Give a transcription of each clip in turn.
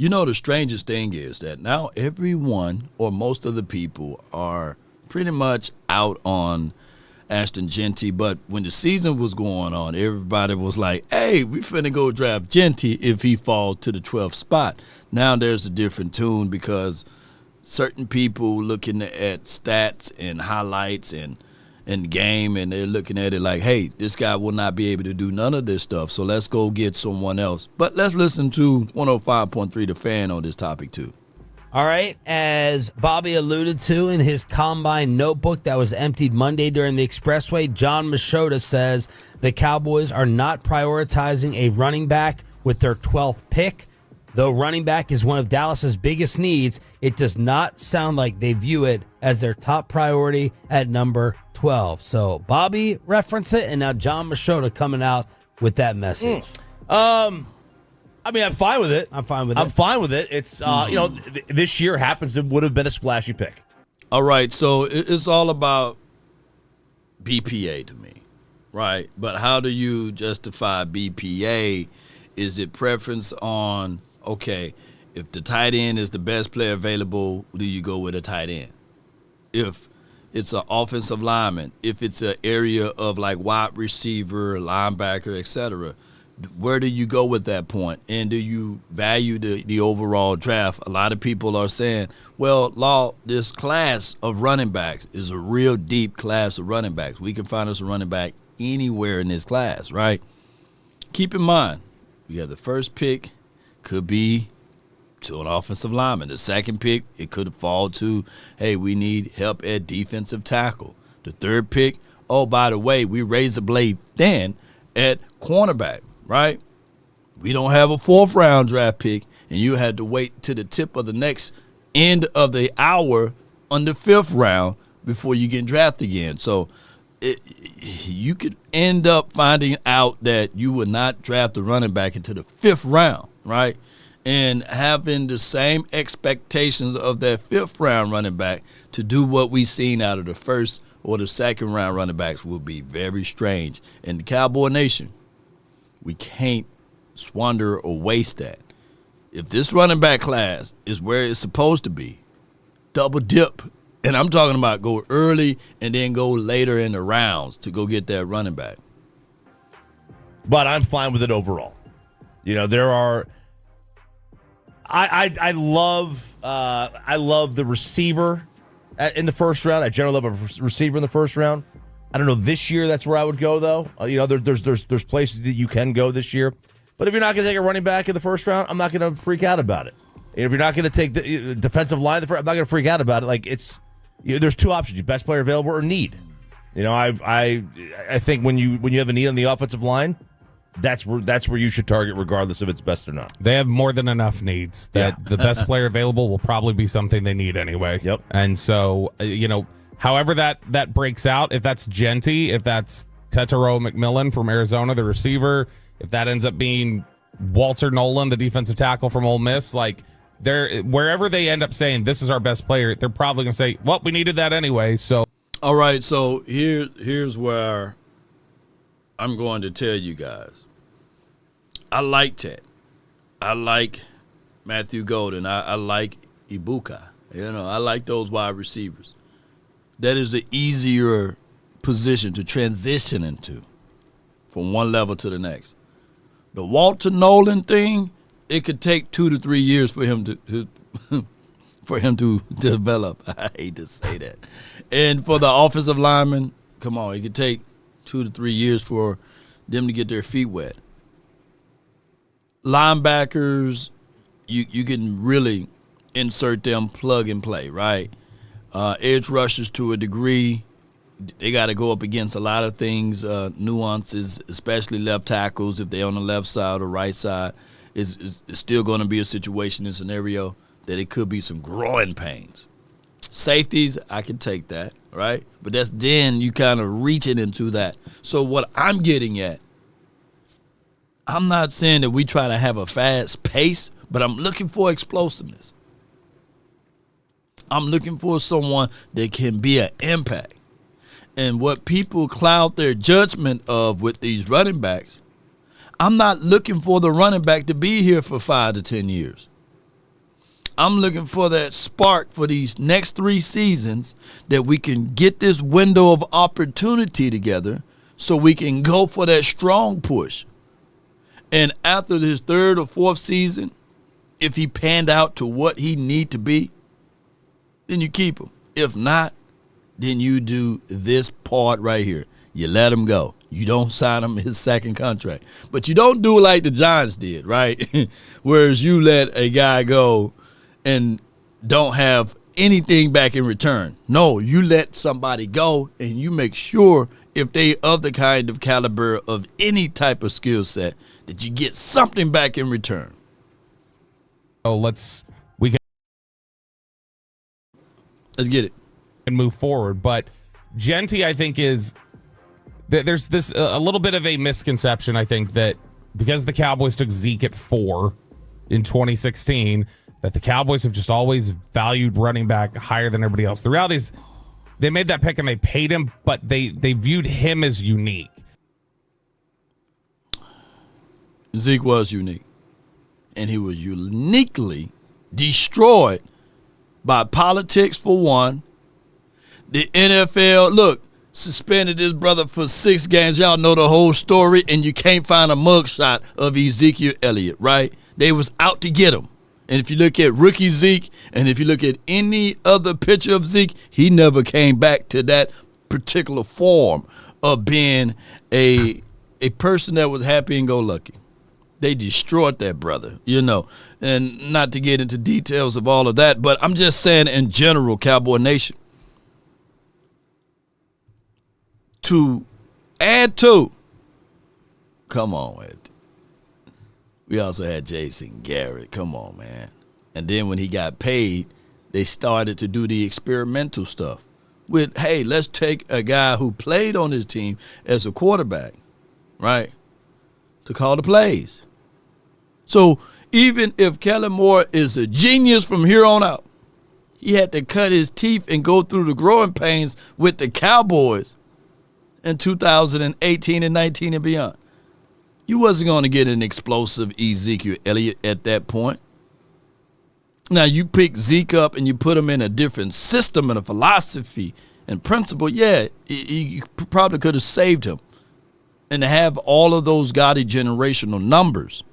You know, the strangest thing is that now everyone or most of the people are pretty much out on Ashton Genty, but when the season was going on, everybody was like, hey, we finna go draft Genty if he falls to the 12th spot. Now there's a different tune because certain people looking at stats and highlights and game, and they're looking at it like, hey, this guy will not be able to do none of this stuff, so let's go get someone else. But let's listen to 105.3 The Fan on this topic too. All right, as Bobby alluded to in his combine notebook that was emptied Monday during the Expressway, Jon Machota says the Cowboys are not prioritizing a running back with their 12th pick. Though running back is one of Dallas's biggest needs, it does not sound like they view it as their top priority at number 12. So Bobby referenced it, and now Jon Machota coming out with that message. I mean, I'm fine with it. I'm fine with it. It's, this year would have been a splashy pick. All right, so it's all about BPA to me, right? But how do you justify BPA? Is it preference on, okay, if the tight end is the best player available, do you go with a tight end? If it's an offensive lineman, if it's an area of like wide receiver, linebacker, etc., where do you go with that point? And do you value the overall draft? A lot of people are saying, well, Law, this class of running backs is a real deep class of running backs. We can find us a running back anywhere in this class, right? Keep in mind, you have the first pick, could be to an offensive lineman. The second pick, it could fall to, hey, we need help at defensive tackle. The third pick, oh, by the way, we raised the blade thin at cornerback. Right? We don't have a 4th round draft pick, and you had to wait to the tip of the next end of the hour on the 5th round before you get drafted again. So you could end up finding out that you would not draft a running back into the 5th round, right? And having the same expectations of that 5th round running back to do what we've seen out of the 1st or the 2nd round running backs will be very strange. In the Cowboy Nation, we can't squander or waste that. If this running back class is where it's supposed to be, double dip. And I'm talking about go early and then go later in the rounds to go get that running back. But I'm fine with it overall. You know, there are I love the receiver in the first round. I generally love a receiver in the first round. I don't know this year. That's where I would go though. There's places that you can go this year. But if you're not going to take a running back in the first round, I'm not going to freak out about it. If you're not going to take the defensive line, I'm not going to freak out about it. Like there's two options: your best player available or need. You know, I think when you have a need on the offensive line, that's where you should target, regardless if it's best or not. They have more than enough needs. That the best player available will probably be something they need anyway. Yep. And so however that breaks out, if that's Genty, if that's Tetero McMillan from Arizona, the receiver, if that ends up being Walter Nolan, the defensive tackle from Ole Miss, like wherever they end up saying this is our best player, they're probably going to say, well, we needed that anyway. So, all right. So here's where I'm going to tell you guys. I like that. I like Matthew Golden. I like Ibuka. I like those wide receivers. That is an easier position to transition into from one level to the next. The Walter Nolan thing, it could take 2 to 3 years for him to develop. I hate to say that. And for the offensive lineman, come on, it could take 2 to 3 years for them to get their feet wet. Linebackers, you can really insert them plug and play, right? Edge rushers to a degree, they got to go up against a lot of things, nuances, especially left tackles. If they're on the left side or right side, it's still going to be a situation and scenario that it could be some growing pains. Safeties, I can take that, right? But that's then you kind of reaching into that. So what I'm getting at, I'm not saying that we try to have a fast pace, but I'm looking for explosiveness. I'm looking for someone that can be an impact. And what people cloud their judgment of with these running backs, I'm not looking for the running back to be here for 5 to 10 years. I'm looking for that spark for these next 3 seasons that we can get this window of opportunity together so we can go for that strong push. And after this 3rd or 4th season, if he panned out to what he need to be, then you keep him. If not, then you do this part right here. You let him go. You don't sign him his 2nd contract. But you don't do it like the Giants did, right? Whereas you let a guy go and don't have anything back in return. No, you let somebody go and you make sure if they of the kind of caliber of any type of skill set that you get something back in return. Oh, let's get it and move forward. But Genty, I think, is there's this a little bit of a misconception. I think that because the Cowboys took Zeke at 4 in 2016, that the Cowboys have just always valued running back higher than everybody else. The reality is they made that pick and they paid him, but they viewed him as unique. Zeke was unique, and he was uniquely destroyed by politics, for one. The NFL, look, suspended his brother for 6 games. Y'all know the whole story, and you can't find a mugshot of Ezekiel Elliott, right? They was out to get him. And if you look at rookie Zeke, and if you look at any other picture of Zeke, he never came back to that particular form of being a person that was happy and go lucky. They destroyed that brother, and not to get into details of all of that, but I'm just saying in general, Cowboy Nation, to add to, come on, Ed. We also had Jason Garrett. Come on, man. And then when he got paid, they started to do the experimental stuff with, hey, let's take a guy who played on his team as a quarterback, right, to call the plays. So even if Kellen Moore is a genius from here on out, he had to cut his teeth and go through the growing pains with the Cowboys in 2018 and 19 and beyond. You wasn't going to get an explosive Ezekiel Elliott at that point. Now, you pick Zeke up and you put him in a different system and a philosophy and principle, yeah, you probably could have saved him. And to have all of those gaudy generational numbers.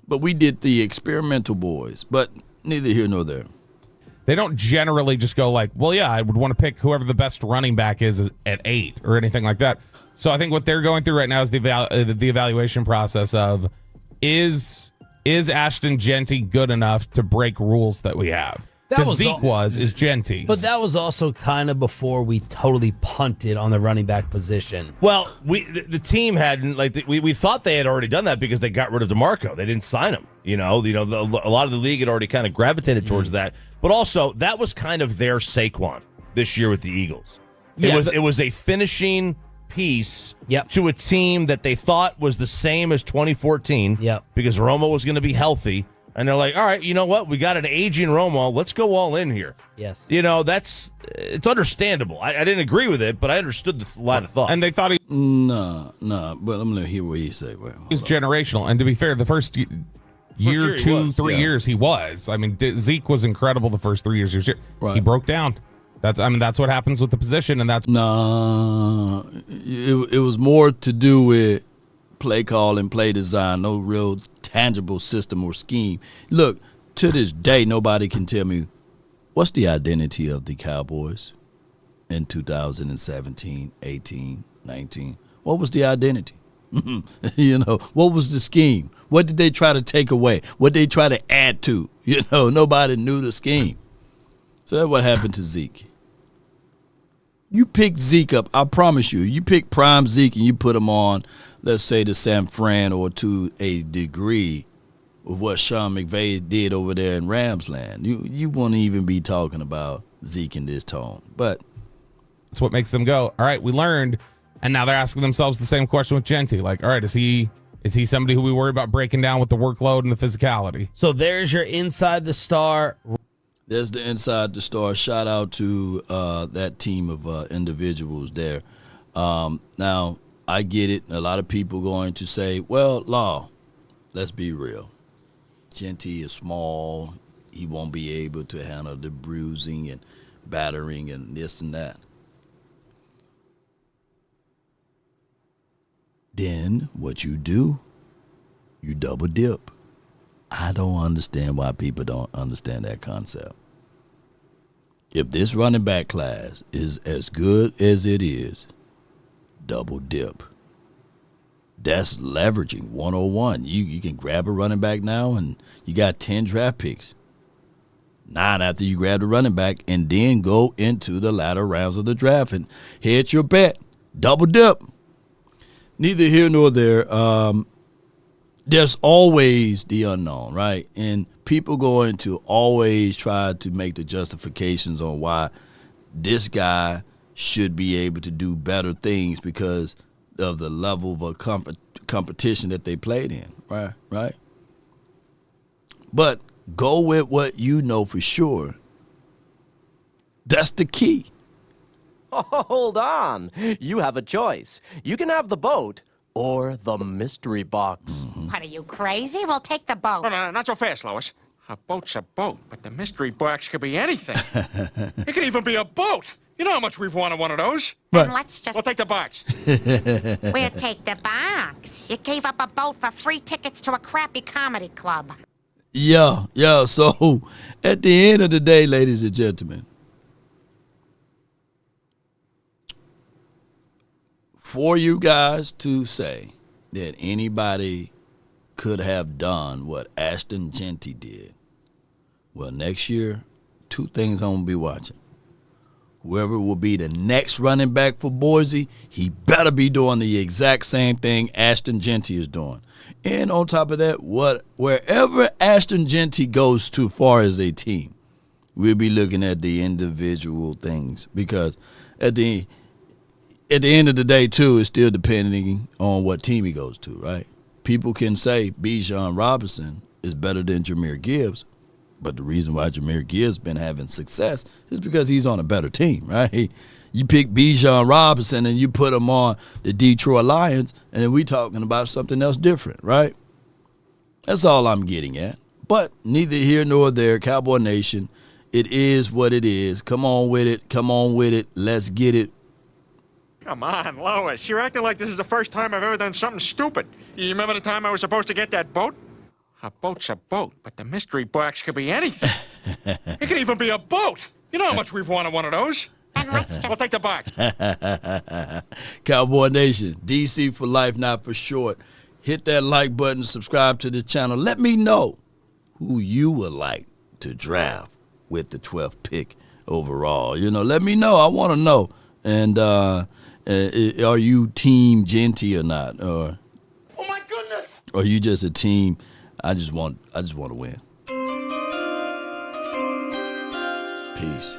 But we did the experimental boys, but neither here nor there. They don't generally just go like, well, yeah, I would want to pick whoever the best running back is at 8 or anything like that. So I think what they're going through right now is the evaluation process of is Ashton Genty good enough to break rules that we have? Because Zeke is Genty. But that was also kind of before we totally punted on the running back position. Well, the team hadn't, we thought they had already done that because they got rid of DeMarco. They didn't sign him. A lot of the league had already kind of gravitated towards that. But also, that was kind of their Saquon this year with the Eagles. It was a finishing piece to a team that they thought was the same as 2014 because Romo was going to be healthy. And they're like, all right, you know what? We got an aging Romo. Let's go all in here. Yes. It's understandable. I didn't agree with it, but I understood the line of thought. And they thought he... No, but I'm going to hear what he said. He's generational. And to be fair, the first year, 3 years, he was. I mean, Zeke was incredible the first 3 years. Right. He broke down. That's what happens with the position, and that's... No, it was more to do with play call and play design, no real tangible system or scheme. Look, to this day, nobody can tell me what's the identity of the Cowboys in 2017, 18, 19. What was the identity? What was the scheme? What did they try to take away? What did they try to add to? Nobody knew the scheme. So that's what happened to Zeke. You pick Zeke up, I promise you, you pick prime Zeke and you put him on, let's say, to San Fran or to a degree of what Sean McVay did over there in Ramsland. You won't even be talking about Zeke in this tone. But that's what makes them go, all right, we learned, and now they're asking themselves the same question with Genty. Like, all right, is he somebody who we worry about breaking down with the workload and the physicality? So there's your inside the star. There's the inside the star. Shout out to that team of individuals there. Now, I get it. A lot of people going to say, well, Law, let's be real. Genty is small. he won't be able to handle the bruising and battering and this and that. Then what you do, you double dip. I don't understand why people don't understand that concept. If this running back class is as good as it is, double dip. That's leveraging 101. You can grab a running back now and you got 10 draft picks. 9 after you grab the running back, and then go into the latter rounds of the draft and hedge your bet. Double dip. Neither here nor there. There's always the unknown, right? And people going to always try to make the justifications on why this guy should be able to do better things because of the level of a competition that they played in, right? But go with what you know for sure. That's the key. Hold on. You have a choice. You can have the boat or the mystery box. What, are you crazy? We'll take the boat. No, not so fast, Lois. A boat's a boat, but the mystery box could be anything. It could even be a boat. You know how much we've wanted one of those. Then let's just... We'll take the box. We'll take the box. You gave up a boat for free tickets to a crappy comedy club. Yeah. So at the end of the day, ladies and gentlemen, for you guys to say that anybody could have done what Ashton Genty did, well, next year, 2 things I'm going to be watching. Whoever will be the next running back for Boise, he better be doing the exact same thing Ashton Genty is doing. And on top of that, wherever Ashton Genty goes to far as a team, we'll be looking at the individual things, because at the end of the day, too, it's still depending on what team he goes to, right? People can say Bijan Robinson is better than Jahmyr Gibbs, but the reason why Jahmyr Gibbs been having success is because he's on a better team, right? You pick Bijan Robinson and you put him on the Detroit Lions, and we talking about something else different, right? That's all I'm getting at. But neither here nor there, Cowboy Nation, it is what it is. Come on with it. Let's get it. Come on, Lois. You're acting like this is the first time I've ever done something stupid. You remember the time I was supposed to get that boat? A boat's a boat, but the mystery box could be anything. It could even be a boat. You know how much we've wanted one of those. Then let's just... We'll take the box. Cowboy Nation, DC for life, not for short. Hit that like button, subscribe to the channel. Let me know who you would like to draft with the 12th pick overall. Let me know. I want to know. And are you team Genty or not? Or, Oh, my goodness. Or you just a team, I just want to win. Peace.